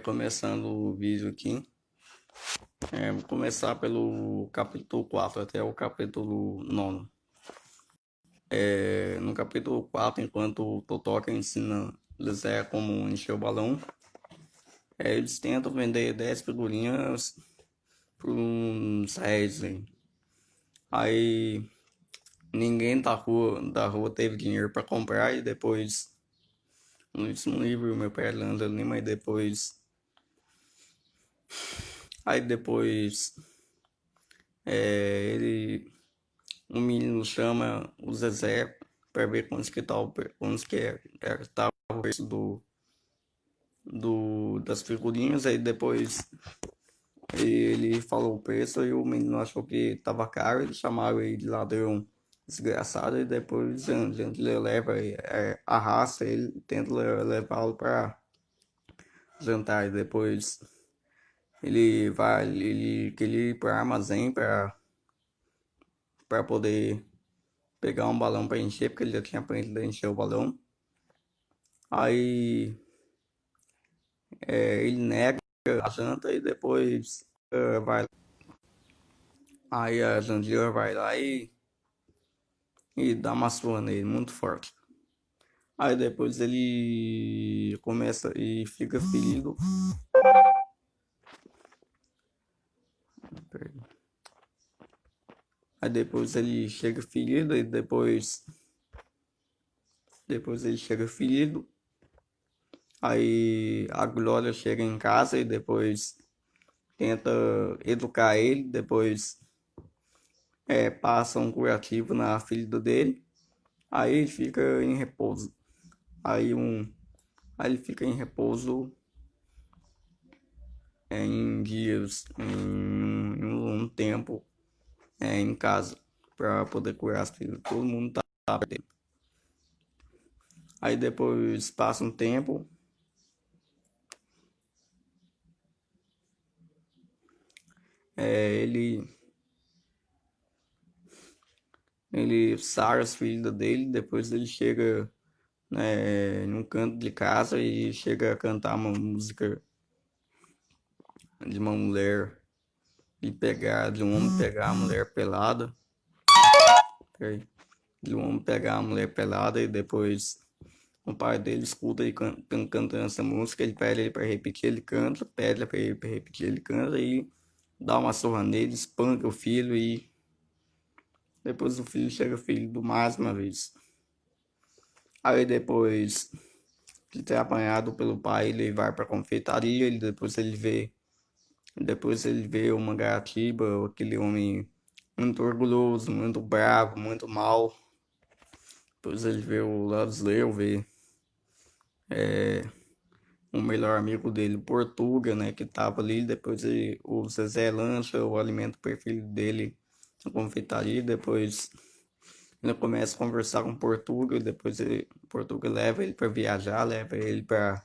Começando o vídeo aqui, vou começar pelo capítulo 4 até o capítulo 9. No capítulo 4, enquanto o Totoka ensina Zé como encher o balão, eles tentam vender 10 figurinhas por uns reais. Aí ninguém da rua teve dinheiro para comprar e depois, no último livro, meu pai lendo ali, mas depois ele um menino chama o Zezé para ver quantos que tava o preço das figurinhas. Aí depois ele falou o preço e o menino achou que tava caro. Ele chamaram ele de ladrão desgraçado. E depois ele leva, arrasta ele, tenta levá-lo para jantar. E depois ele queria ir para armazém para poder pegar um balão para encher, porque ele já tinha aprendido a encher o balão. Aí ele nega a janta e depois vai. Aí a Jandira vai lá e dá uma surra nele muito forte. Aí depois ele começa e fica ferido. Aí depois ele chega ferido e depois ele chega ferido. Aí a Glória chega em casa e depois tenta educar ele. Depois passa um curativo na ferida dele. Aí ele fica em repouso. Aí, aí ele fica em repouso em dias, em um tempo em casa para poder curar as filhas. Todo mundo tá perdendo. Aí depois passa um tempo, ele sara as feridas dele. Depois ele chega num canto de casa e chega a cantar uma música de uma mulher de um homem pegar a mulher pelada. Okay? De um homem pegar a mulher pelada e depois o pai dele escuta ele cantando essa música, ele pede ele para repetir, ele canta, pede para ele para repetir, ele canta e dá uma surra nele, espanca o filho e depois o filho chega ferido mais uma vez. Aí depois de ter apanhado pelo pai, ele vai para a confeitaria, depois ele vê uma gatiba, aquele homem muito orgulhoso, muito bravo, muito mal. Depois ele vê o Lasleu, vê o melhor amigo dele, o Portuga, né, que tava ali. Depois o Zezé lancha o alimento preferido dele na confeitaria. Depois ele começa a conversar com o Portuga. Depois o Portuga leva ele para viajar, leva ele para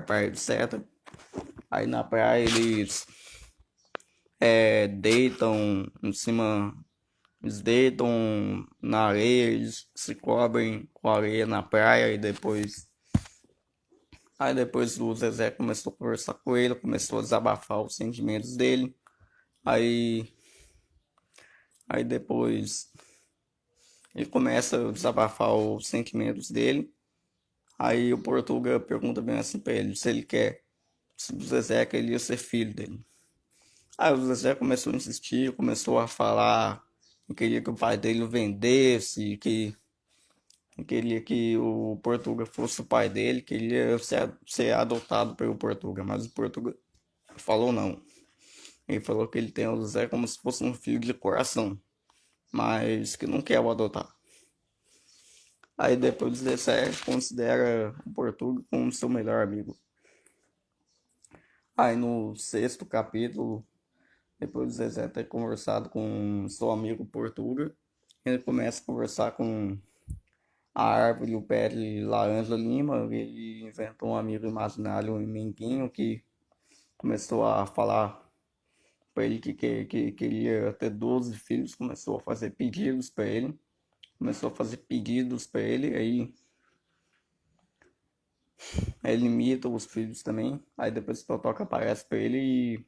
praia de Seta. Aí na praia eles deitam em cima. Eles deitam na areia, eles se cobrem com areia na praia e depois. Aí depois o Zezé começou a conversar com ele, começou a desabafar os sentimentos dele. Aí, aí depois ele começa a desabafar os sentimentos dele. Aí o Portuga pergunta bem assim pra ele se ele quer, se o Zezé queria ser filho dele. Aí o Zezé começou a insistir, começou a falar que queria que o pai dele o vendesse, que queria que o Portuga fosse o pai dele, queria ser adotado pelo Portuga, mas o Portuga falou não. Ele falou que ele tem o Zé como se fosse um filho de coração, mas que não quer o adotar. Aí depois o Zé considera o Portuga como seu melhor amigo. Aí no sexto capítulo, depois do Zezé ter conversado com seu amigo Portuga, ele começa a conversar com a árvore, o pé de Laranja Lima. Ele inventou um amigo imaginário, um menguinho, que começou a falar para ele que queria ter 12 filhos, começou a fazer pedidos para ele, aí Ele imita os filhos também. Aí depois o Totoca aparece pra ele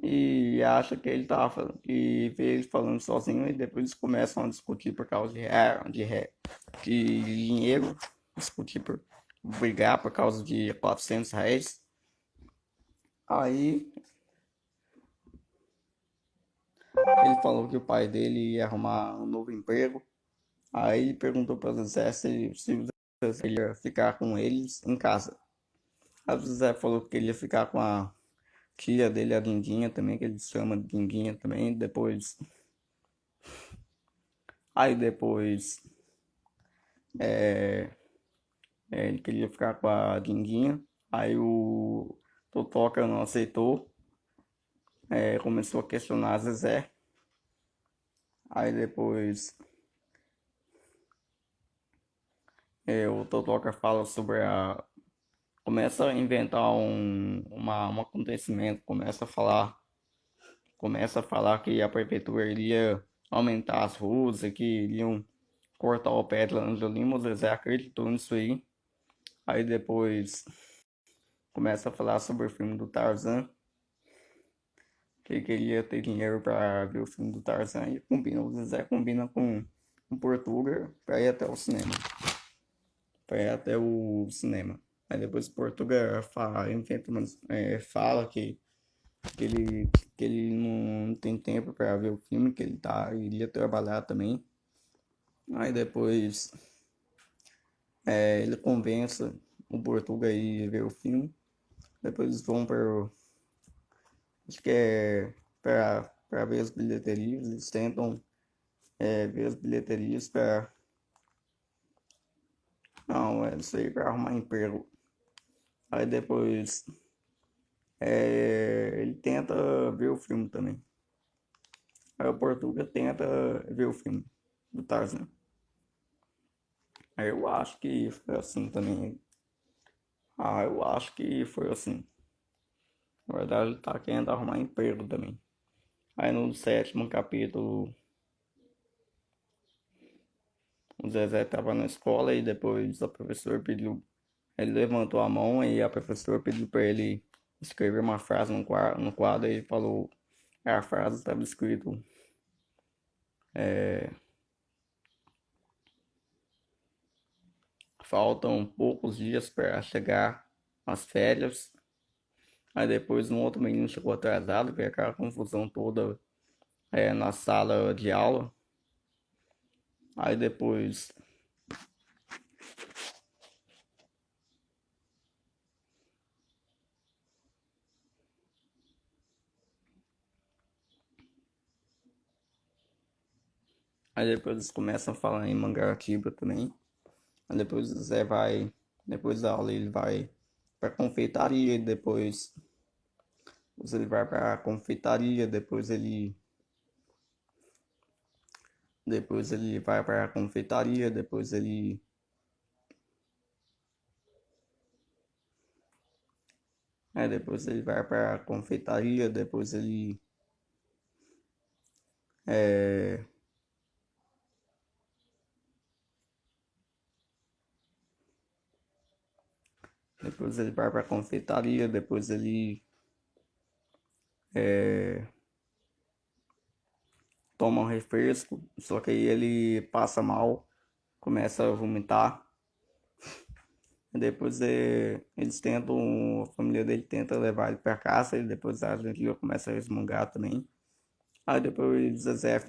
e acha que ele tá falando, que vê ele falando sozinho e depois eles começam a discutir por causa de dinheiro, discutir por brigar por causa de R$ 400. Aí ele falou que o pai dele ia arrumar um novo emprego. Aí ele perguntou para o Zé se o Zé ia ficar com eles em casa. Aí o Zé falou que ele ia ficar com a tia dele, a Dindinha também, que ele chama de Dindinha também. Depois ele queria ficar com a Dindinha. Aí o Totoca não aceitou. Começou a questionar a Zezé. Aí depois o Totoca fala sobre a. Começa a inventar um acontecimento, começa a falar que a prefeitura iria aumentar as ruas e que iriam cortar o pé de Laranja Lima. O Zezé acreditou nisso aí. Aí depois começa a falar sobre o filme do Tarzan, que queria ter dinheiro para ver o filme do Tarzan e o Zezé combina com o Portuga para ir até o cinema. Aí depois o Portuga fala que ele não tem tempo para ver o filme, que iria trabalhar também. Aí depois ele convence o Portuga a ir ver o filme. Depois eles vão para. Acho que é para ver as bilheterias. Eles tentam ver as bilheterias para. Não, é isso aí para arrumar emprego. Aí depois ele tenta ver o filme também. Aí o Portuga tenta ver o filme do Tarzan. Aí eu acho que foi assim também. Eu acho que foi assim. Na verdade, ele tá querendo arrumar emprego também. Aí no sétimo capítulo, o Zezé tava na escola e depois a professora pediu. Ele levantou a mão e a professora pediu para ele escrever uma frase no quadro e ele falou. A frase estava escrito. Faltam poucos dias para chegar as férias. Aí depois um outro menino chegou atrasado, veio aquela confusão toda na sala de aula. Aí depois eles começam a falar em Mangaratiba também. Aí depois o Zé vai, depois da aula ele vai pra confeitaria, depois ele vai pra confeitaria, depois ele vai pra confeitaria, depois ele vai pra confeitaria, é, depois ele vai pra confeitaria, depois ele é, toma um refresco, só que aí ele passa mal, começa a vomitar. Depois a família dele tenta levar ele pra casa e depois a gente começa a resmungar também. Aí depois o Zezé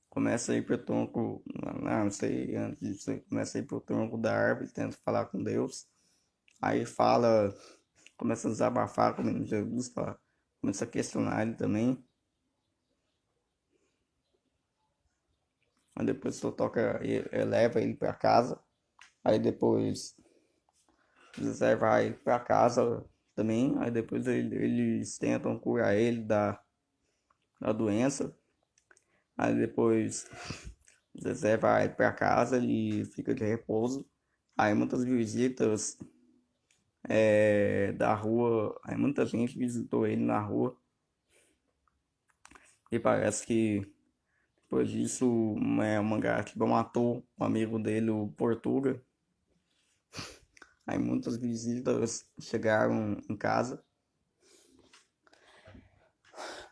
começa a ir pro tronco, não sei, antes disso, começa a ir pro tronco da árvore, tenta falar com Deus. Aí começa a desabafar com o menino Jesus, começa a questionar ele também. Aí depois só toca, leva ele pra casa. Aí depois o Zezé vai pra casa também. Aí depois eles tentam curar ele da doença. Aí depois o Zezé vai pra casa e fica de repouso. Aí muitas visitas da rua, aí muita gente visitou ele na rua. E parece que Depois disso, o Mangaratiba matou um amigo dele, o Portuga. Aí muitas visitas chegaram em casa.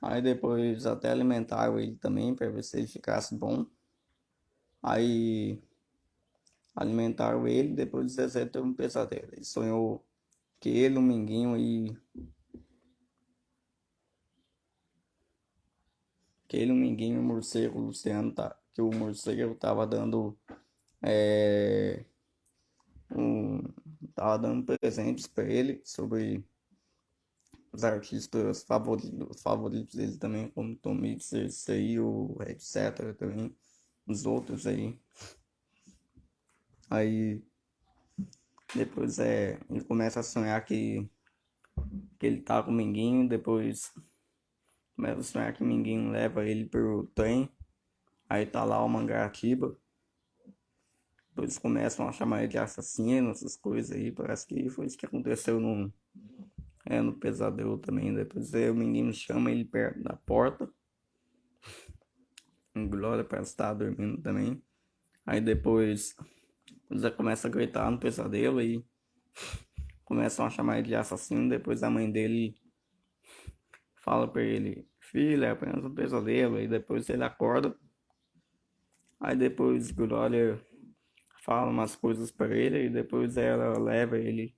Aí depois até alimentaram ele também para ver se ele ficasse bom. Aí alimentaram ele, depois o Zezé teve um pesadelo. Ele sonhou que ele, o Minguinho e que ele, o Minguinho e o morcego, o Luciano, que o morcego tava dando é, um, tava dando presentes para ele sobre os artistas favoritos dele também, como Tommy, Cersei, o etc. também, os outros aí. Aí depois ele começa a sonhar que ele tá com o Minguinho, depois começa a sonhar que o Minguinho leva ele pro trem, aí tá lá o Mangaratiba, depois começam a chamar ele de assassino, essas coisas aí, parece que foi isso que aconteceu no pesadelo também, depois o menino chama ele perto da porta, em Glória parece estar dormindo também, aí depois o Zé começa a gritar no pesadelo e começam a chamar ele de assassino, depois a mãe dele fala pra ele, filho, é apenas um pesadelo, aí depois ele acorda, aí depois Glória fala umas coisas pra ele, e depois ela leva ele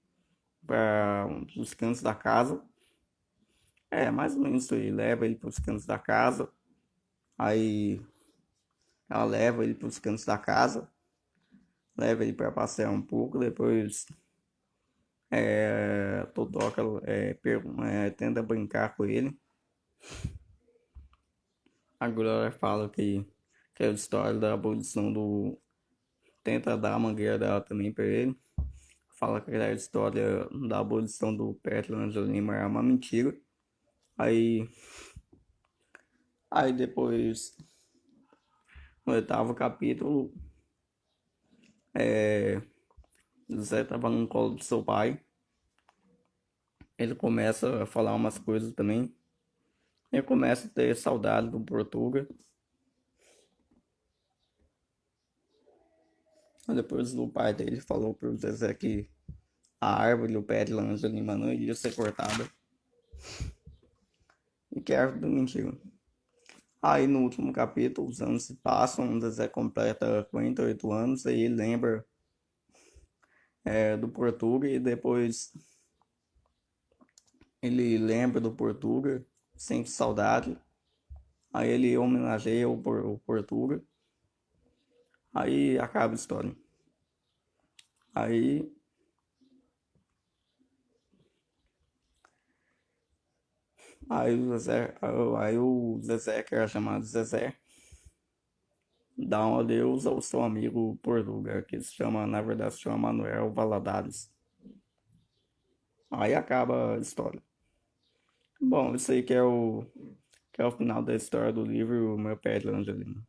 para os cantos da casa, mais ou menos isso aí, leva ele pros cantos da casa, aí ela leva ele pros cantos da casa, leva ele para passear um pouco, depois Totoca tenta brincar com ele, a Glória fala que é a história da abolição do tenta dar a mangueira dela também pra ele. Fala que a história da abolição do Petrolândia Lima é uma mentira. Aí, aí depois, no oitavo capítulo, é, Zé tava no colo do seu pai. Ele começa a falar umas coisas também. Ele começa a ter saudade do Portuga. Aí depois o pai dele falou pro Zezé que a árvore do Petrolândia Lima não iria ser cortada. E que a árvore mentiu. Aí no último capítulo, os anos se passam, o Zezé completa 48 anos, aí ele lembra do Portuga e depois ele lembra do Portuga, sente saudade, aí ele homenageia o Portuga, aí acaba a história. Aí, aí o Zezé, que era chamado Zezé, dá um adeus ao seu amigo Portuga, que na verdade se chama Manuel Valadares. Aí acaba a história. Bom, isso aí que é o final da história do livro Meu Pé de Angelina.